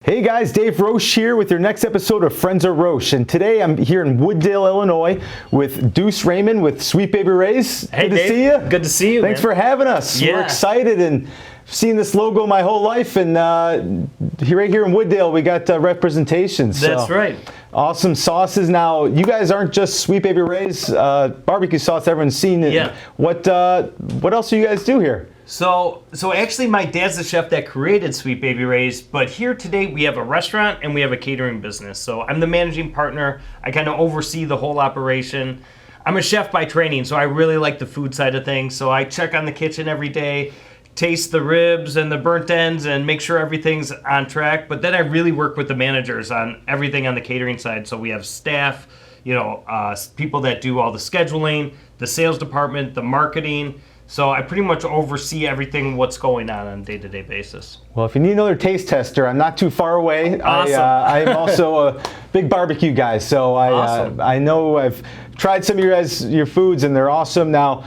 Hey guys, Dave Roesch here with your next episode of Friends of Roesch, and today I'm here in Wooddale, Illinois with Deuce Raymond with Sweet Baby Ray's. Hey, good Dave. to see you. Good to see you. Thanks for having us. Yeah. We're excited and seen this logo my whole life, and right here in Wooddale we got representation. That's right. Awesome sauces. Now, you guys aren't just Sweet Baby Ray's barbecue sauce everyone's seen. Yeah. What else do you guys do here? So actually my dad's the chef that created Sweet Baby Ray's, but here today we have a restaurant and we have a catering business. So I'm the managing partner. I kind of oversee the whole operation. I'm a chef by training, so I really like the food side of things. So I check on the kitchen every day, taste the ribs and the burnt ends and make sure everything's on track. But then I really work with the managers on everything on the catering side. So we have staff, people that do all the scheduling, the sales department, the marketing. So I pretty much oversee everything what's going on a day-to-day basis. Well, if you need another taste tester, I'm not too far away. Awesome. I'm also a big barbecue guy, so Awesome. I know I've tried some of your foods, and they're awesome. Now,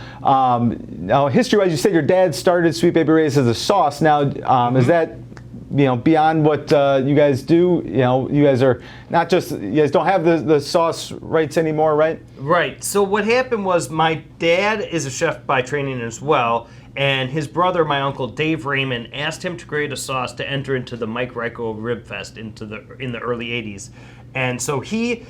history-wise, you said your dad started Sweet Baby Ray's as a sauce. Now, is that beyond what you guys do? You guys are not just, you guys don't have the sauce rights anymore, right? Right. So what happened was my dad is a chef by training as well, and his brother, my uncle Dave Raymond, asked him to create a sauce to enter into the Mike Ryko Rib Fest in the early 80s. And so he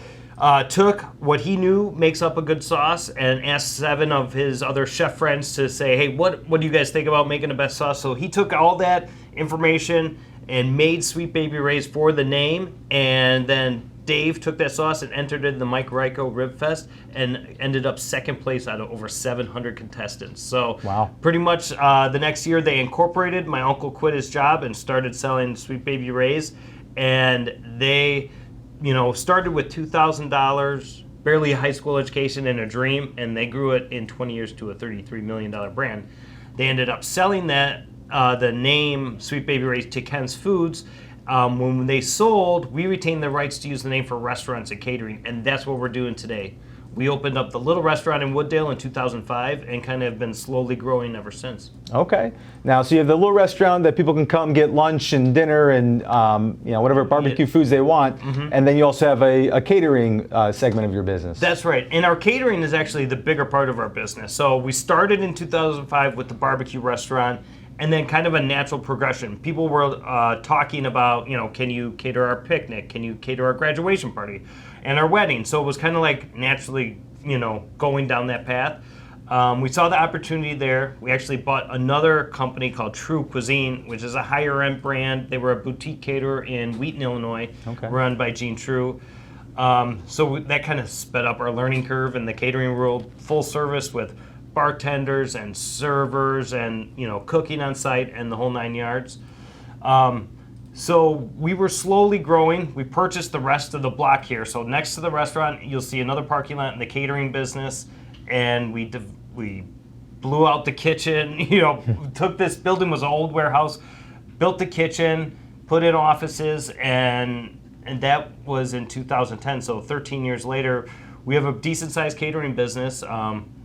took what he knew makes up a good sauce and asked 7 of his other chef friends to say, hey, what do you guys think about making the best sauce? So he took all that information and made Sweet Baby Ray's for the name, and then Dave took that sauce and entered it in the Mike Ryko Rib Fest and ended up second place out of over 700 contestants. So wow. Pretty much the next year they incorporated. My uncle quit his job and started selling Sweet Baby Ray's, and they started with $2,000, barely a high school education and a dream, and they grew it in 20 years to a $33 million brand. They ended up selling that the name Sweet Baby Ray's to Ken's Foods. When they sold, we retained the rights to use the name for restaurants and catering, and that's what we're doing today. We opened up the little restaurant in Wooddale in 2005 and kind of have been slowly growing ever since. Okay. Now, so you have the little restaurant that people can come get lunch and dinner and whatever barbecue foods they want, and then you also have a catering segment of your business. That's right. And our catering is actually the bigger part of our business. So we started in 2005 with the barbecue restaurant, and then kind of a natural progression. People were talking about, can you cater our picnic? Can you cater our graduation party and our wedding? So it was kind of like naturally, going down that path. We saw the opportunity there. We actually bought another company called True Cuisine, which is a higher end brand. They were a boutique caterer in Wheaton, Illinois, run by Gene True. So that kind of sped up our learning curve in the catering world, full service with bartenders and servers and cooking on site and the whole 9 yards. So we were slowly growing. We purchased the rest of the block here. So next to the restaurant, you'll see another parking lot in the catering business, and we blew out the kitchen. Took this building, was an old warehouse, built the kitchen, put in offices, and that was in 2010. So 13 years later, we have a decent sized catering business.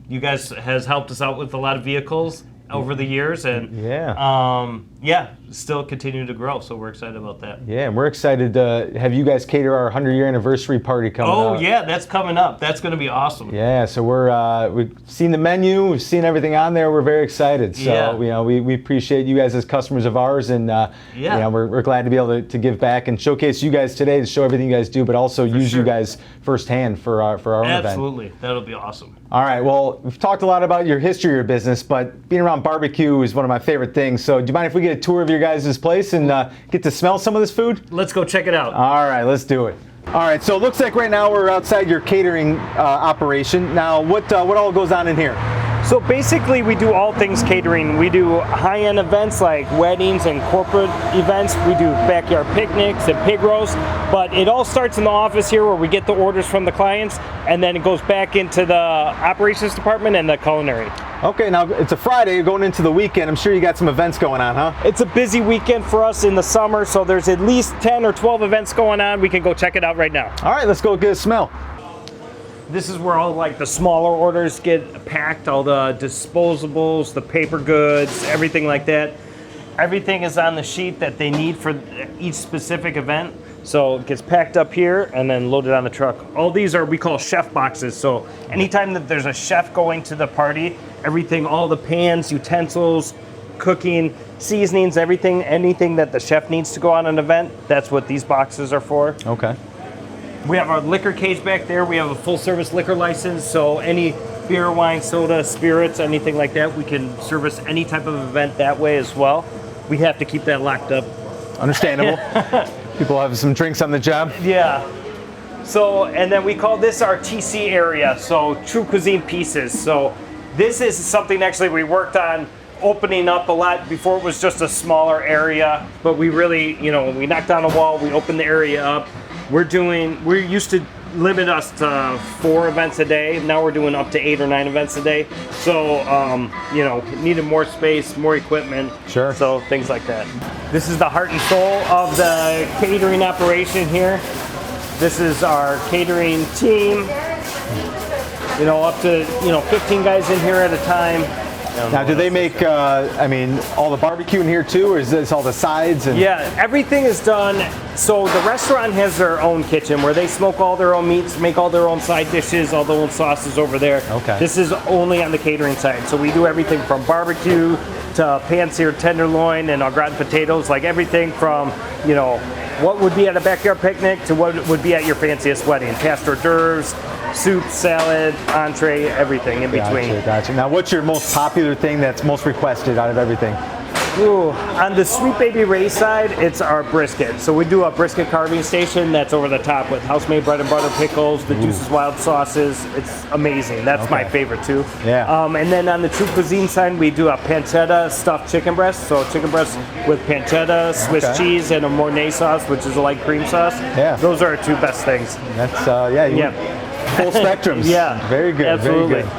You guys has helped us out with a lot of vehicles over the years, and still continue to grow. So we're excited about that. Yeah, and we're excited to have you guys cater our 100-year anniversary party coming up. Oh yeah, that's coming up. That's going to be awesome. Yeah, so we've seen the menu, we've seen everything on there. We're very excited. So we appreciate you guys as customers of ours, and we're glad to be able to give back and showcase you guys today, to show everything you guys do, but also use you guys firsthand for our own event. Absolutely, that'll be awesome. All right, well, we've talked a lot about your history of your business, but being around barbecue is one of my favorite things. So do you mind if we get a tour of your guys' place and get to smell some of this food? Let's go check it out. All right, let's do it. All right, so it looks like right now we're outside your catering operation. Now, what all goes on in here? So basically we do all things catering. We do high-end events like weddings and corporate events. We do backyard picnics and pig roasts, but it all starts in the office here where we get the orders from the clients, and then it goes back into the operations department and the culinary. Okay, now it's a Friday, you're going into the weekend. I'm sure you got some events going on, huh? It's a busy weekend for us in the summer, so there's at least 10 or 12 events going on. We can go check it out right now. All right, let's go get a smell. This is where all like the smaller orders get packed, all the disposables, the paper goods, everything like that. Everything is on the sheet that they need for each specific event. So it gets packed up here and then loaded on the truck. All these are, we call chef boxes. So anytime that there's a chef going to the party, everything, all the pans, utensils, cooking, seasonings, everything, anything that the chef needs to go on an event, that's what these boxes are for. Okay. We have our liquor cage back there. We have a full service liquor license. So any beer, wine, soda, spirits, anything like that, we can service any type of event that way as well. We have to keep that locked up. Understandable. People have some drinks on the job. Yeah. So, and then we call this our TC area, so True Cuisine Pieces. So this is something actually we worked on opening up a lot before it was just a smaller area, but we really, you know, when we knocked down a wall, we opened the area up. We used to limit us to 4 events a day. Now we're doing up to 8 or 9 events a day. So, you know, needed more space, more equipment. Sure. So things like that. This is the heart and soul of the catering operation here. This is our catering team. You know, up to, 15 guys in here at a time. Now, do they make, I mean, all the barbecue in here too, or is this all the sides? And... Yeah, everything is done. So the restaurant has their own kitchen where they smoke all their own meats, make all their own side dishes, all their own sauces over there. Okay. This is only on the catering side. So we do everything from barbecue to pan-seared tenderloin and au gratin potatoes, like everything from, what would be at a backyard picnic to what would be at your fanciest wedding. Past hors d'oeuvres, soup, salad, entree, everything in between. Gotcha. Now, what's your most popular thing that's most requested out of everything? Ooh, on the Sweet Baby Ray side, it's our brisket. So we do a brisket carving station that's over the top with house-made bread and butter pickles, the Deuce's Wild sauces. It's amazing. That's my favorite too. Yeah. And then on the True Cuisine side, we do a pancetta stuffed chicken breast. So chicken breast with pancetta, Swiss cheese, and a Mornay sauce, which is a light cream sauce. Yeah. Those are our 2 best things. That's, full spectrums. Yeah. Very good. Absolutely. Very good.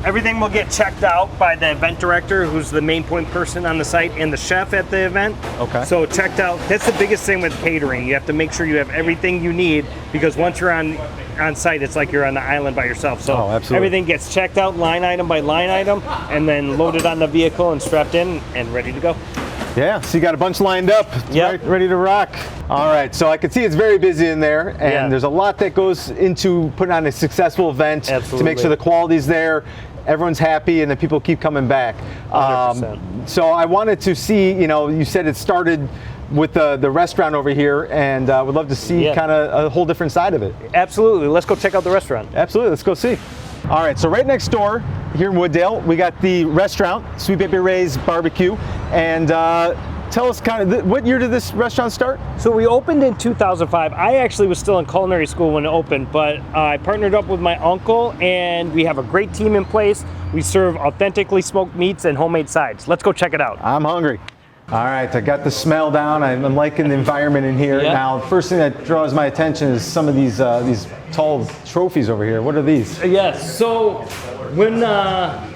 Everything will get checked out by the event director, who's the main point person on the site, and the chef at the event. Okay. So checked out. That's the biggest thing with catering. You have to make sure you have everything you need, because once you're on site, it's like you're on the island by yourself. So everything gets checked out line item by line item, and then loaded on the vehicle and strapped in and ready to go. Yeah, so you got a bunch lined up, ready to rock. All right, so I can see it's very busy in there, and there's a lot that goes into putting on a successful event to make sure the quality's there, everyone's happy, and then people keep coming back. 100%. So I wanted to see, you said it started with the restaurant over here, and would love to see kind of a whole different side of it. Absolutely, let's go check out the restaurant. Absolutely, let's go see. All right, so right next door here in Wooddale, we got the restaurant, Sweet Baby Ray's Barbecue, and tell us kind of, what year did this restaurant start? So we opened in 2005. I actually was still in culinary school when it opened, but I partnered up with my uncle, and we have a great team in place. We serve authentically smoked meats and homemade sides. Let's go check it out. I'm hungry. All right, I got the smell down. I'm liking the environment in here. Now, first thing that draws my attention is some of these tall trophies over here. What are these? Yes, so when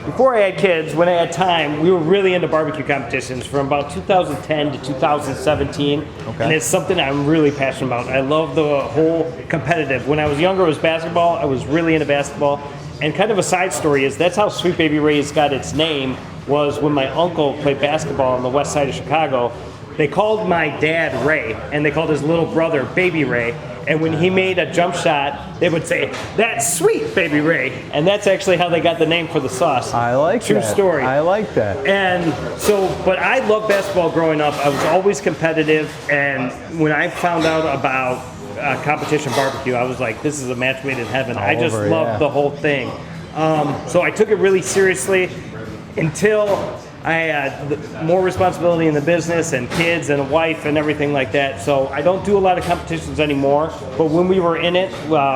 before I had kids, when I had time, we were really into barbecue competitions from about 2010 to 2017. And it's something I'm really passionate about. I love the whole competitive. When I was younger, it was basketball. I was really into basketball. And kind of a side story is that's how Sweet Baby Ray's got its name, was when my uncle played basketball on the west side of Chicago. They called my dad Ray, and they called his little brother Baby Ray. And when he made a jump shot, they would say, "That's Sweet Baby Ray." And that's actually how they got the name for the sauce. I like that. True story. I like that. And so, but I loved basketball growing up. I was always competitive. And when I found out about competition barbecue, I was like, this is a match made in heaven. I just loved the whole thing. So I took it really seriously until I had more responsibility in the business and kids and a wife and everything like that. So I don't do a lot of competitions anymore. But when we were in it,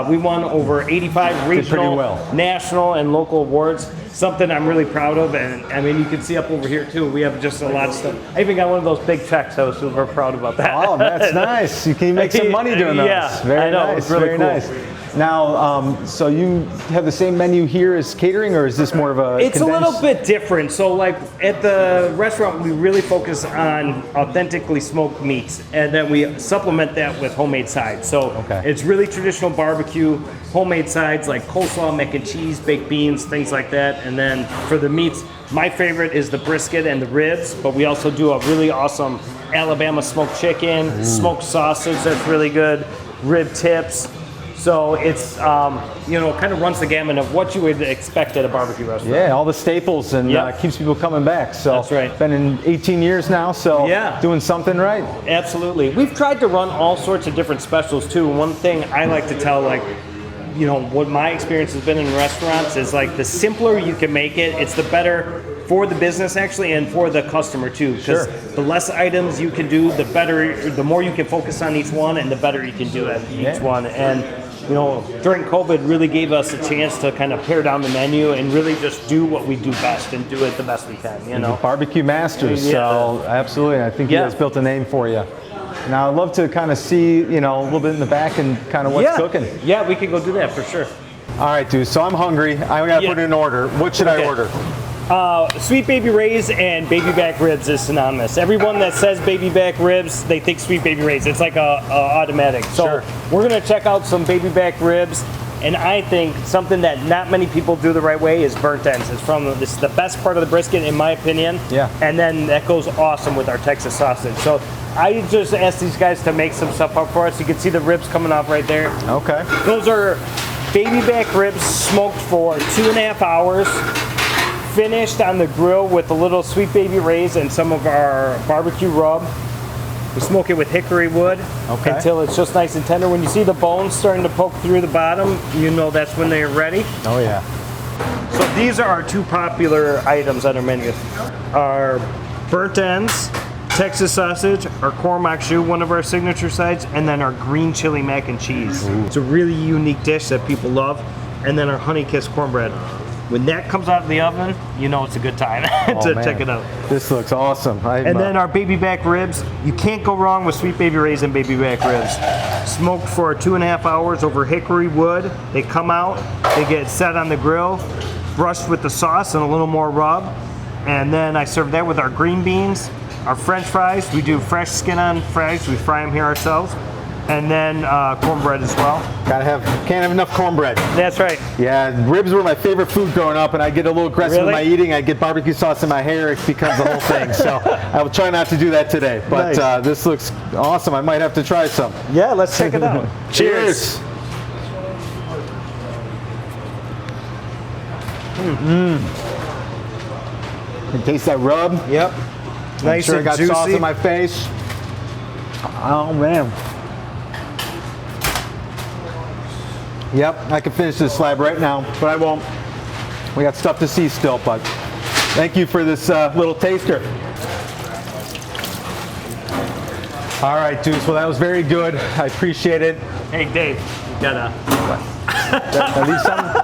we won over 85 regional, national, and local awards. Something I'm really proud of. And I mean, you can see up over here too, we have just a lot of stuff. I even got one of those big checks. I was super proud about that. Oh, that's nice. You can make some money doing those. Yeah, very I know. nice. It's really very cool. nice. Now, so you have the same menu here as catering, or is this more of a It's condensed? a little bit different. So like at the restaurant, we really focus on authentically smoked meats, and then we supplement that with homemade sides. So it's really traditional barbecue, homemade sides like coleslaw, mac and cheese, baked beans, things like that. And then for the meats, my favorite is the brisket and the ribs, but we also do a really awesome Alabama smoked chicken, smoked sausage that's really good, rib tips. So it's, kind of runs the gamut of what you would expect at a barbecue restaurant. Yeah, all the staples, and keeps people coming back. So that's right. Been in 18 years now, so doing something right. Absolutely. We've tried to run all sorts of different specials too. One thing I like to tell, what my experience has been in restaurants is the simpler you can make it, it's the better for the business actually and for the customer too. Because the less items you can do, the better, the more you can focus on each one and the better you can do at each one. And during COVID really gave us a chance to kind of pare down the menu and really just do what we do best and do it the best we can, Barbecue masters, so absolutely. I think you guys built a name for you. Now I'd love to kind of see, a little bit in the back and kind of what's cooking. Yeah, we could go do that for sure. All right, dude, so I'm hungry. I got to put it in order. What should I order? Sweet baby rays and baby back ribs is synonymous. Everyone that says baby back ribs, they think sweet baby rays. It's like a automatic. So we're gonna check out some baby back ribs, and I think something that not many people do the right way is burnt ends. This is the best part of the brisket in my opinion. Yeah. And then that goes awesome with our Texas sausage. So I just asked these guys to make some stuff up for us. You can see the ribs coming off right there. Okay. Those are baby back ribs smoked for 2.5 hours. Finished on the grill with a little sweet baby rays and some of our barbecue rub. We smoke it with hickory wood until it's just nice and tender. When you see the bones starting to poke through the bottom, that's when they're ready. Oh yeah. So these are our two popular items on our menu. Our burnt ends, Texas sausage, our Cormac shoe, one of our signature sides, and then our green chili mac and cheese. Ooh. It's a really unique dish that people love. And then our honey kiss cornbread. When that comes out of the oven, it's a good time to check it out. This looks awesome. And then our baby back ribs. You can't go wrong with sweet baby rays and baby back ribs. Smoked for 2.5 hours over hickory wood. They come out, they get set on the grill, brushed with the sauce and a little more rub. And then I serve that with our green beans, our French fries. We do fresh skin on fries. We fry them here ourselves. And then cornbread as well. Can't have enough cornbread. That's right. Yeah, ribs were my favorite food growing up, and I get a little aggressive with my eating. I get barbecue sauce in my hair, it becomes the whole thing. So I will try not to do that today. But this looks awesome. I might have to try some. Yeah, let's check it out. Cheers. You taste that rub? Yep. Nice and juicy. I got sauce in my face. Oh man. Yep, I could finish this slab right now, but I won't. We got stuff to see still, but thank you for this little taster. All right, dudes, well that was very good. I appreciate it. Hey, Dave, you gotta... At least something?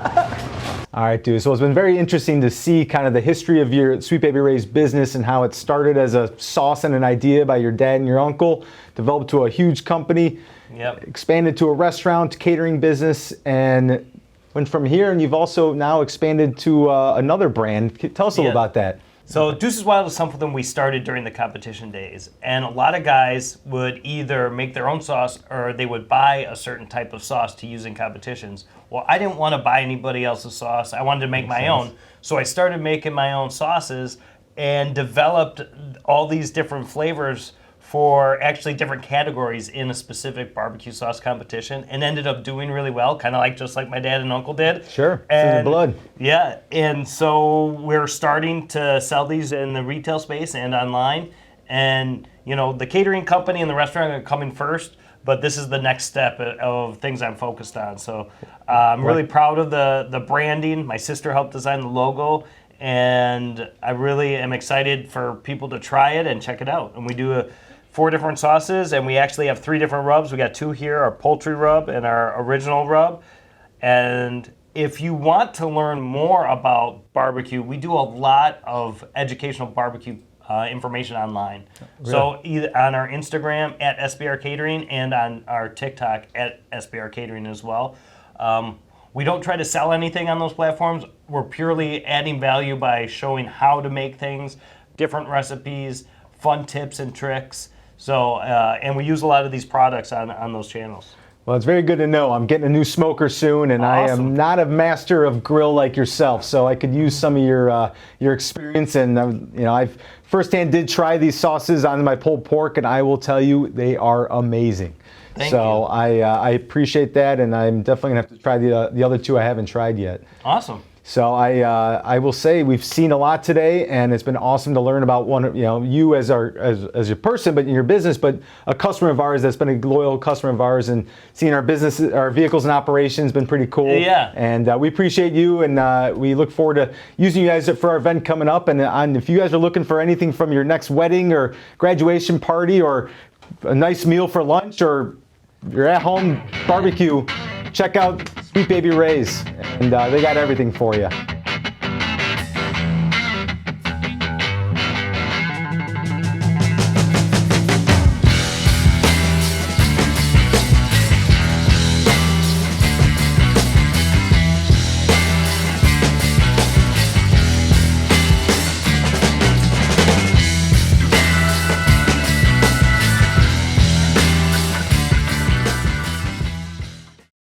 All right, dudes, so it's been very interesting to see kind of the history of your Sweet Baby Ray's business and how it started as a sauce and an idea by your dad and your uncle, developed to a huge company. Yep. Expanded to a restaurant, catering business, and went from here. And you've also now expanded to another brand. Tell us a little about that. So Deuce's Wild is something we started during the competition days. And a lot of guys would either make their own sauce or they would buy a certain type of sauce to use in competitions. Well, I didn't want to buy anybody else's sauce. I wanted to make my own. So I started making my own sauces and developed all these different flavors for actually different categories in a specific barbecue sauce competition, and ended up doing really well, kind of just like my dad and uncle did. Sure, it's in the blood. Yeah, and so we're starting to sell these in the retail space and online, and the catering company and the restaurant are coming first, but this is the next step of things I'm focused on. So I'm really proud of the branding. My sister helped design the logo, and I really am excited for people to try it and check it out. And we do 4 different sauces, and we actually have 3 different rubs. We got 2 here, our poultry rub and our original rub. And if you want to learn more about barbecue, we do a lot of educational barbecue information online. Really? So either on our Instagram at SBR Catering and on our TikTok at SBR Catering as well. We don't try to sell anything on those platforms. We're purely adding value by showing how to make things, different recipes, fun tips and tricks. So, and we use a lot of these products on those channels. Well, it's very good to know. I'm getting a new smoker soon, and I Awesome. am not a master of grill like yourself, so I could use some of your experience. And I've firsthand did try these sauces on my pulled pork, and I will tell you they are amazing. Thank so you. I appreciate that, and I'm definitely gonna have to try the other two I haven't tried yet. Awesome. So I will say we've seen a lot today, and it's been awesome to learn about you as your person, but in your business, but a customer of ours that's been a loyal customer of ours, and seeing our business, our vehicles and operations, been pretty cool. Yeah. And we appreciate you, and we look forward to using you guys for our event coming up. And if you guys are looking for anything from your next wedding or graduation party, or a nice meal for lunch, or your at-home barbecue, check out Sweet Baby Ray's, and they got everything for you.